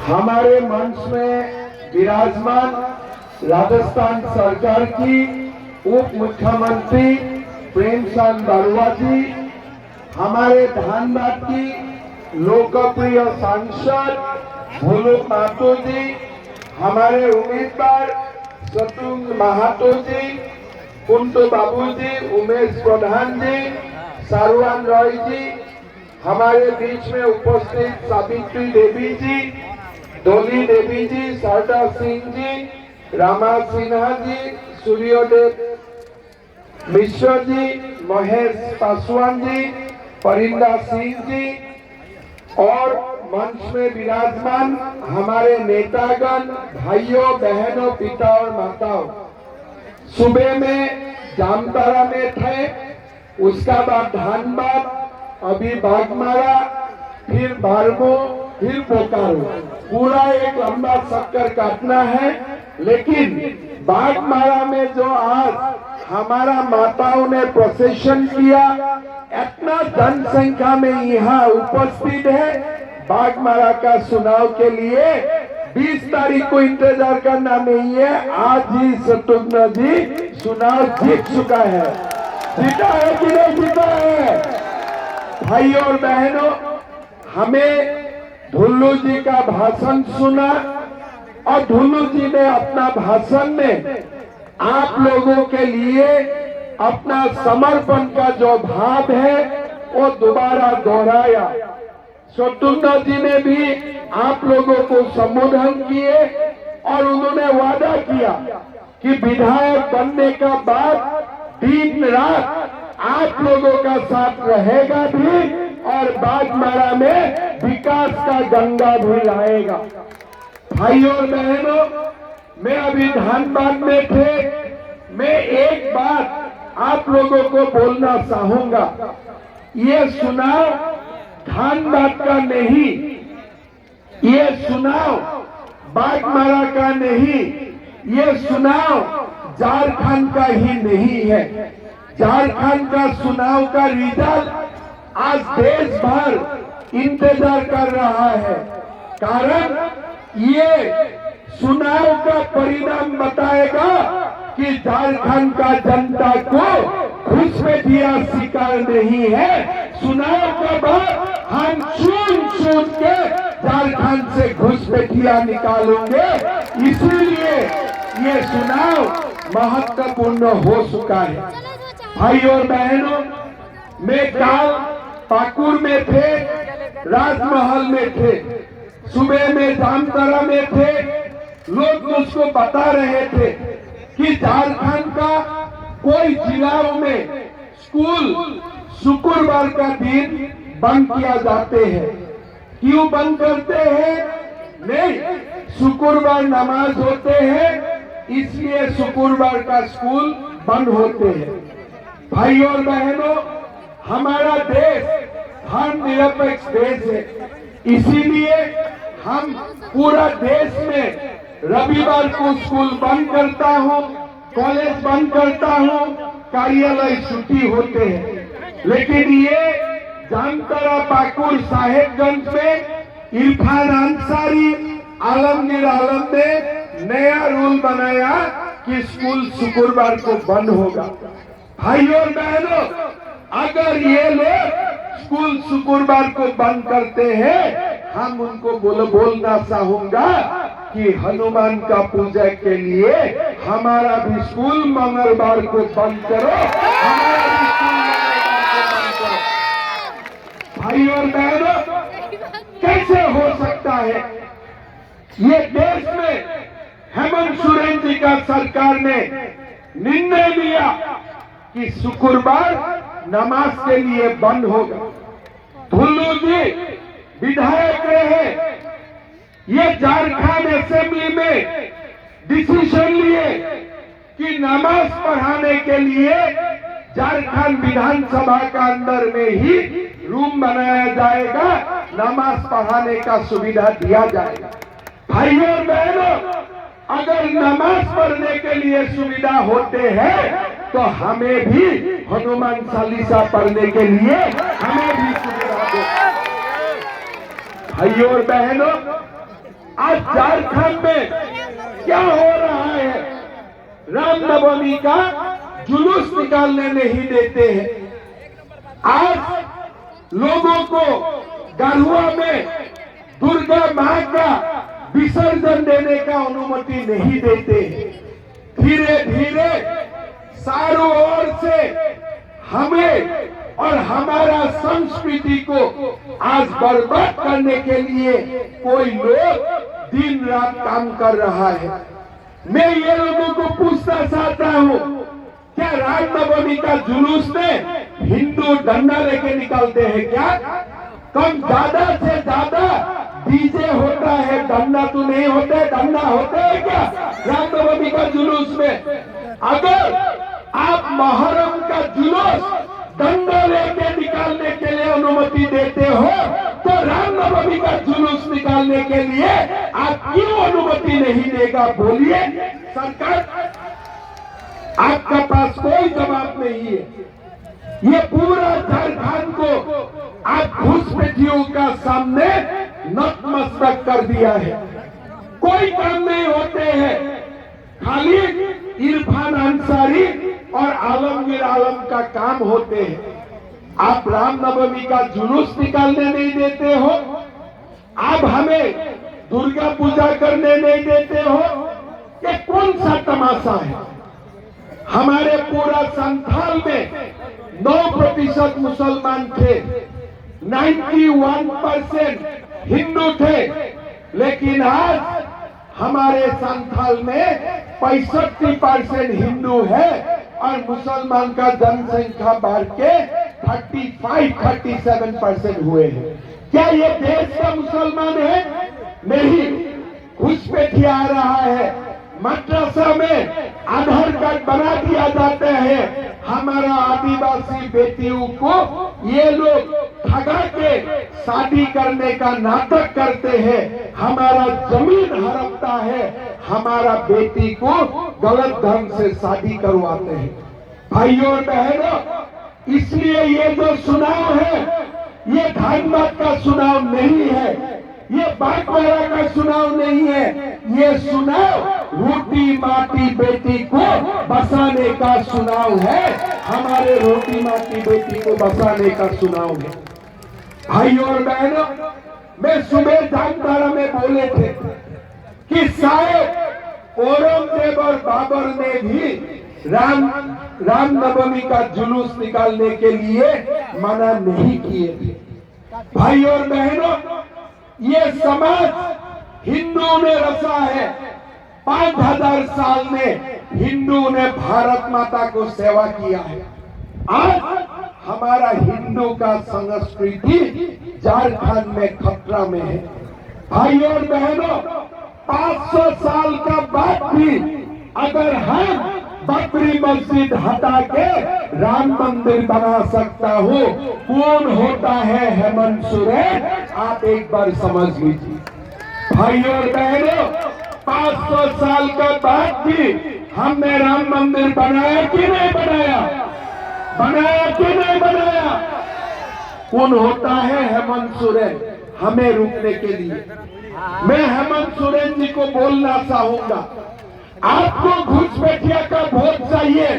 हमारे मंच में विराजमान राजस्थान सरकार की उप मुख्यमंत्री प्रेमचंद बरुआ जी, हमारे धनबाद की लोकप्रिय सांसद भोलू महतो जी, हमारे उम्मीदवार शत्रुघ्न महतो जी, कुंटू बाबू जी, उमेश प्रधान जी, सारुआन रॉय जी, हमारे बीच में उपस्थित सावित्री देवी जी, डोली देवी जी, शारदा सिंह जी, रामा सिन्हा जी, सूर्यदेव मिश्र जी, महेश पासवान जी, परिंदा सिंह जी और मंच में विराजमान हमारे नेतागण, भाइयों बहनों, पिता और माताओं। सुबह में जामताड़ा में थे, उसका बाद धनबाद, अभी बागमारा, फिर बारमो, फिर बोकारो। पूरा एक लंबा चक्कर काटना है, लेकिन बागमारा में जो आज हमारा माताओं ने प्रोसेशन किया, इतना जनसंख्या में यहाँ उपस्थित है। बागमारा का चुनाव के लिए 20 तारीख को इंतजार करना नहीं है, आज ही शत्रुघ्न जी चुनाव जीत चुका है। जीता है कि नहीं जीता है? भाइयों और बहनों, हमें ढुल्लू जी का भाषण सुना और ढुल्लू जी ने अपना भाषण में आप लोगों के लिए अपना समर्पण का जो भाव है वो दोबारा दोहराया। शत्रुघ्न जी ने भी आप लोगों को संबोधन किए और उन्होंने वादा किया कि विधायक बनने का बाद दिन रात आप लोगों का साथ रहेगा भी और बागमारा में विकास का गंगा भी लाएगा। भाइयों और बहनों, मैं अभी धनबाद में थे, मैं एक बात आप लोगों को बोलना चाहूंगा। ये चुनाव धनबाद का नहीं, ये चुनाव बागमारा का नहीं, ये चुनाव झारखंड का ही नहीं है। झारखंड का चुनाव का रिजल्ट आज देश भर इंतजार कर रहा है। कारण ये चुनाव का परिणाम बताएगा कि झारखंड का जनता को घुसपैठिया शिकार नहीं है। चुनाव के बाद हम चुन के झारखंड से घुसपैठिया निकालेंगे। इसीलिए ये चुनाव महत्वपूर्ण हो चुका है। भाइयों और बहनों, मैं कल पाकुड़ में थे, राजमहल में थे, सुबह में जामताड़ा में थे। लोग मुझको बता रहे थे कि झारखंड का कोई जिलाओं में स्कूल शुक्रवार का दिन बंद किया जाते हैं। क्यों बंद करते हैं? नहीं, शुक्रवार नमाज होते हैं, इसलिए शुक्रवार का स्कूल बंद होते हैं। भाइयों और बहनों, हमारा देश धर्मनिरपेक्ष देश है, इसीलिए हम पूरा देश में रविवार को स्कूल बंद करता हूँ, कॉलेज बंद करता हूँ, कार्यालय छुट्टी होते हैं। लेकिन ये जामताड़ा, पाकुड़, साहेबगंज में इरफान अंसारी, आलमगीर आलम ने नया रूल बनाया कि स्कूल शुक्रवार को बंद होगा। भाइयों और बहनों, अगर ये लोग स्कूल शुक्रवार को बंद करते हैं, हम उनको बोलना चाहूंगा कि हनुमान का पूजा के लिए हमारा भी स्कूल मंगलवार को बंद करो, हमारा भी स्कूल मंगलवार को बंद करो। भाइयों और बहनों, कैसे हो सकता है? ये देश में हेमंत सोरेन जी का सरकार ने निर्णय लिया कि शुक्रवार नमाज के लिए बंद होगा। ढुल्लू जी विधायक रहे, ये झारखंड असेंबली में डिसीजन लिए कि नमाज पढ़ाने के लिए झारखंड विधानसभा का अंदर में ही रूम बनाया जाएगा, नमाज पढ़ाने का सुविधा दिया जाएगा। भाइयों और बहनों, अगर नमाज पढ़ने के लिए सुविधा होते हैं तो हमें भी हनुमान चालीसा पढ़ने के लिए हमें भी सुविधा दो। भाइयों और बहनों, आज झारखंड में क्या हो रहा है? रामनवमी का जुलूस निकालने नहीं देते हैं। आज लोगों को गढ़वा में दुर्गा मां का विसर्जन देने का अनुमति नहीं देते हैं। धीरे धीरे चारों ओर से हमें और हमारा संस्कृति को आज बर्बाद करने के लिए कोई लोग दिन रात काम कर रहा है। मैं ये लोगों को पूछना चाहता हूँ, क्या रामनवमी का जुलूस में हिंदू डंडा लेके निकलते हैं क्या? कम ज्यादा से ज्यादा डीजे होता है, डंडा तो नहीं होते। डंडा होते है क्या रामनवमी का जुलूस में? अगर आप मुहर्रम का जुलूस डंडा लेके निकालने के लिए अनुमति देते हो तो रामनवमी का जुलूस निकालने के लिए आप क्यों अनुमति नहीं देगा? बोलिए सरकार, आपका पास कोई जवाब नहीं है। ये पूरा झारखंड को आप घुसपैठियों का सामने नतमस्तक कर दिया है। कोई काम नहीं होते हैं, खाली इरफान अंसारी और आलमगीर आलम का काम होते हैं। आप रामनवमी का जुलूस निकालने नहीं देते हो, आप हमें दुर्गा पूजा करने नहीं देते हो। ये कौन सा तमाशा है? हमारे पूरा संथाल में 9% मुसलमान थे, 91% हिंदू थे, लेकिन आज हमारे संथाल में 65% हिंदू है और मुसलमान का जनसंख्या बढ़ के 37% हुए हैं। क्या ये देश का मुसलमान है? नहीं। घुसपैठिया आ रहा है, मद्रसा में आधार कार्ड बना दिया जाता है। हमारा आदिवासी बेटियों को ये लोग ठगा के शादी करने का नाटक करते हैं। हमारा जमीन हड़पता है, हमारा बेटी को गलत ढंग से शादी करवाते हैं। भाइयों और बहनों, इसलिए ये जो चुनाव है ये धनबाद का चुनाव नहीं है, ये बागबारा का चुनाव नहीं है। ये चुनाव रोटी माटी बेटी को बसाने का चुनाव है। हमारे रोटी माटी बेटी को बसाने का चुनाव है। भाइयों और बहनों, मैं सुबह जामताड़ा में बोले थे कि शायद औरंगजेब और बाबर ने भी रामनवमी का जुलूस निकालने के लिए मना नहीं किए थे। भाइयों और बहनों, ये समाज हिंदुओं ने रचा है। 5000 साल में हिंदुओं ने भारत माता को सेवा किया है। आज हमारा हिंदू का संस्कृति झारखंड में खतरा में है। भाइयों और बहनों, 500 साल का बाद भी अगर हम बकरी मस्जिद हटा के राम मंदिर बना सकता हूँ, कौन होता है हेमंत सोरेन? आप एक बार समझ लीजिए। भाइयों और बहनों, 500 साल का बाद भी हमने राम मंदिर बनाया कि नहीं बनाया? बनाया कि नहीं बनाया? कौन होता है हेमंत सोरेन हमें रुकने के लिए? मैं हेमंत सोरेन जी को बोलना चाहूंगा, आपको घुसपैठिया का वोट चाहिए।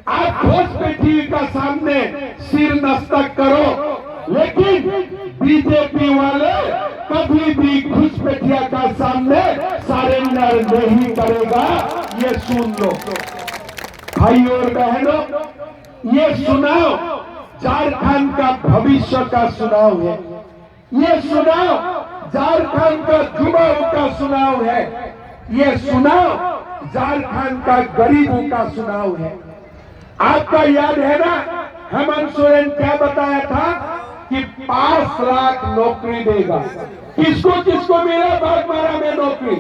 आप घुसपैठी का सामने सिर नस्तक करो, लेकिन बीजेपी वाले कभी भी घुसपैठिया का सामने सरेंडर नहीं करेगा। ये सुन लो भाइयों और बहनों, ये चुनाव झारखंड का भविष्य का चुनाव है। ये चुनाव झारखंड का युवाओं का चुनाव है। ये चुनाव झारखंड का गरीबों का चुनाव है। आपका याद है ना, हेमंत सोरेन क्या बताया था कि 5 लाख नौकरी देगा। किसको किसको मिला बागबारा में नौकरी?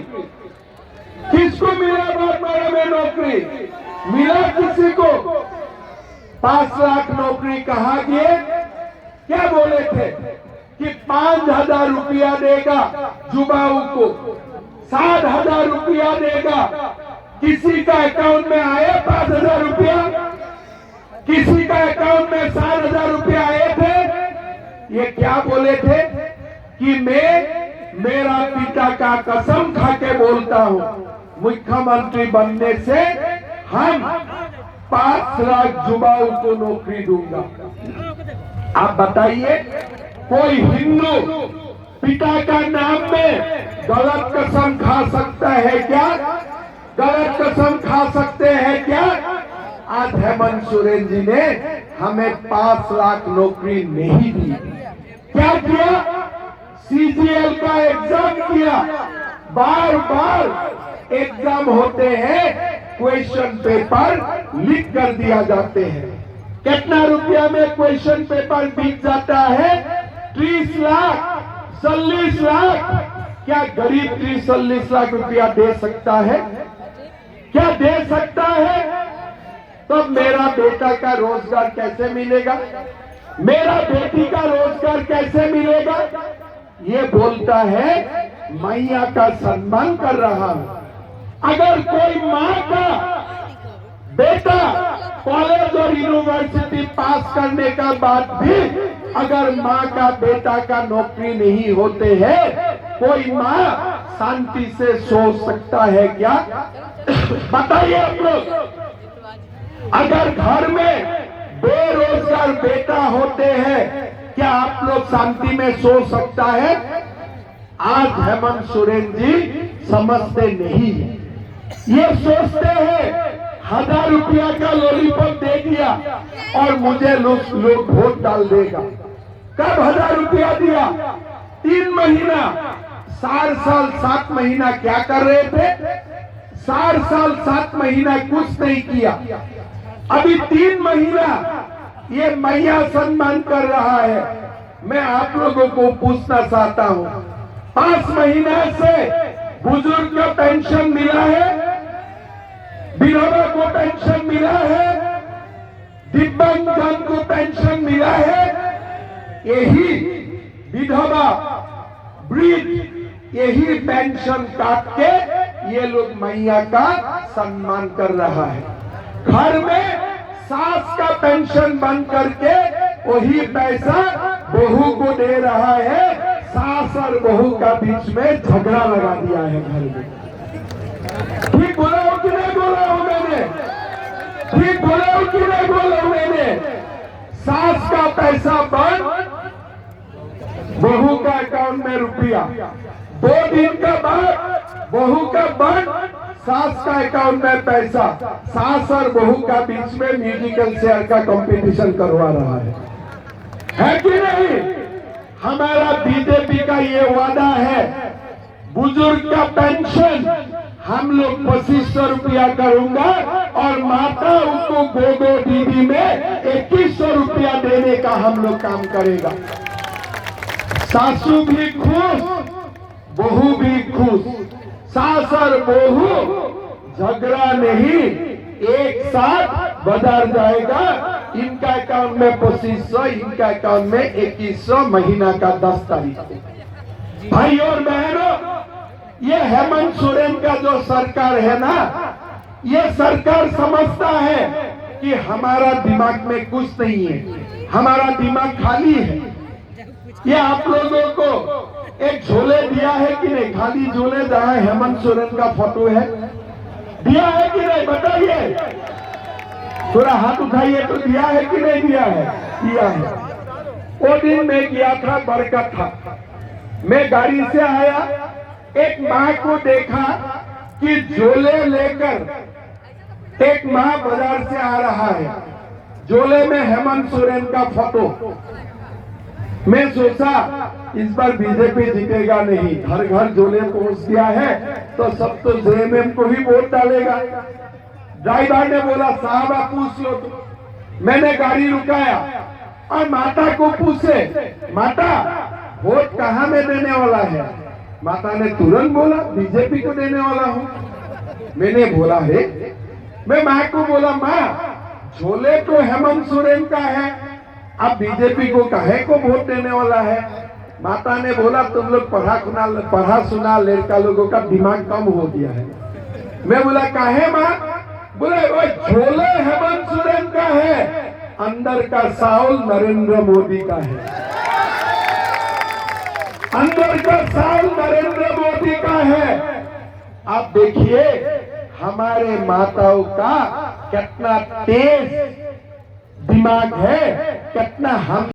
किसको मिला बागबारा में नौकरी? मिला किसी को? 5 लाख नौकरी कहा गया। क्या बोले थे कि 5000 रुपया देगा युवाओं को, 60,000 रुपया देगा। किसी का अकाउंट में आया 5,000 रुपया? किसी का अकाउंट में 60,000 रुपया आए थे? ये क्या बोले थे कि मैं मेरा पिता का कसम खा के बोलता हूँ, मुख्यमंत्री बनने से हम 5 लाख युवाओं को नौकरी दूंगा। आप बताइए, कोई हिंदू पिता का नाम में गलत कसम खा सकता है क्या? गलत कसम खा सकते हैं क्या? आज हेमंत सोरेन जी ने हमें 5 लाख नौकरी नहीं दी। क्या किया? सीजीएल का एग्जाम किया। बार बार एग्जाम होते हैं, क्वेश्चन पेपर लीक कर दिया जाते हैं। कितना रुपया में क्वेश्चन पेपर बिक जाता है? 30 लाख, 40 लाख। क्या गरीब 30-40 लाख रुपया दे सकता है? क्या दे सकता है? तो मेरा बेटा का रोजगार कैसे मिलेगा? मेरा बेटी का रोजगार कैसे मिलेगा? ये बोलता है मैया का सम्मान कर रहा हूं। अगर कोई माँ का बेटा कॉलेज और यूनिवर्सिटी पास करने का बाद भी अगर माँ का बेटा का नौकरी नहीं होते हैं, कोई माँ शांति से सोच सकता है क्या? बताइए आप लोग। अगर घर में बेरोजगार बेटा होते हैं, क्या आप लोग शांति में सो सकता है? आज हेमंत सोरेन जी समझते नहीं। ये सोचते हैं 1000 रुपया का लॉलीपॉप दे दिया और मुझे लोग वोट डाल देगा। कब 1000 रुपया दिया? 3 महीना। 4 साल 7 महीना क्या कर रहे थे? 4 साल 7 महीना कुछ नहीं किया। अभी 3 महीना ये मैया सम्मान कर रहा है। मैं आप लोगों को पूछना चाहता हूँ, 5 महीना से बुजुर्ग को पेंशन मिला है, विधवा को पेंशन मिला है, दिव्यांगजन को पेंशन मिला है। यही विधवा, वृद्ध, यही पेंशन काट के ये लोग मैया का सम्मान कर रहा है। घर में सास का पेंशन बंद करके वही पैसा बहू को दे रहा है। सास और बहू का बीच में झगड़ा लगा दिया है घर में। ठीक बोला हो कि नहीं बोला हूं मैंने? ठीक बोला हो कि नहीं बोला हूं मैंने? सास का पैसा बंद, बहू का अकाउंट में रुपया। 2 दिन का बाद बहू का बंद, सास का अकाउंट में पैसा। सास और बहू का बीच में म्यूजिकल चेयर का कंपटीशन करवा रहा है कि नहीं? हमारा बीजेपी का ये वादा है, बुजुर्ग का पेंशन हम लोग 2500 रुपया करूंगा और माताओं को गोगो दीदी में 2100 रुपया देने का हम लोग काम करेगा। सासू भी खुश, बहू भी खुश। सास और बहू झगड़ा नहीं, एक साथ बाजार जाएगा। इनका अकाउंट में 2500, इनका अकाउंट में 2100, महीना का 10 तारीख। भाई और बहनों, ये हेमंत सोरेन का जो सरकार है ना, ये सरकार समझता है कि हमारा दिमाग में कुछ नहीं है, हमारा दिमाग खाली है। ये आप लोगों को एक झोले दिया है कि नहीं? खाली झोले जहां हेमंत सोरेन का फोटो है, दिया है कि नहीं? बताइए, थोड़ा हाथ उठाइए तो दिया है कि नहीं दिया है? दिया है। वो दिन मैं गया था, बरकत था, मैं गाड़ी से आया, एक माँ को देखा कि झोले लेकर एक माँ बाजार से आ रहा है, झोले में हेमंत सोरेन का फोटो। मैं सोचा इस बार बीजेपी जीतेगा नहीं, घर घर झोले पहुंच दिया है तो सब तो जेएमएम को ही वोट डालेगा। ड्राइवर ने बोला साहब आप पूछ लो। तो मैंने गाड़ी रुकाया और माता को पूछे, माता वोट कहाँ में देने वाला है? माता ने तुरंत बोला बीजेपी को देने वाला हूँ। मैंने बोला है, मैं माँ को बोला माँ झोले तो हेमंत सोरेन का है, अब बीजेपी को काहे को वोट देने वाला है? माता ने बोला तुम लोग पढ़ा सुना लड़का लोगों का दिमाग कम हो गया है। मैं बोला काहे माँ? बोले वो झोले हेमंत सोरेन का है, अंदर का साउल नरेंद्र मोदी का है। अंदर का साल नरेंद्र मोदी का है। आप देखिए हमारे माताओं का कितना तेज दिमाग है, कितना हम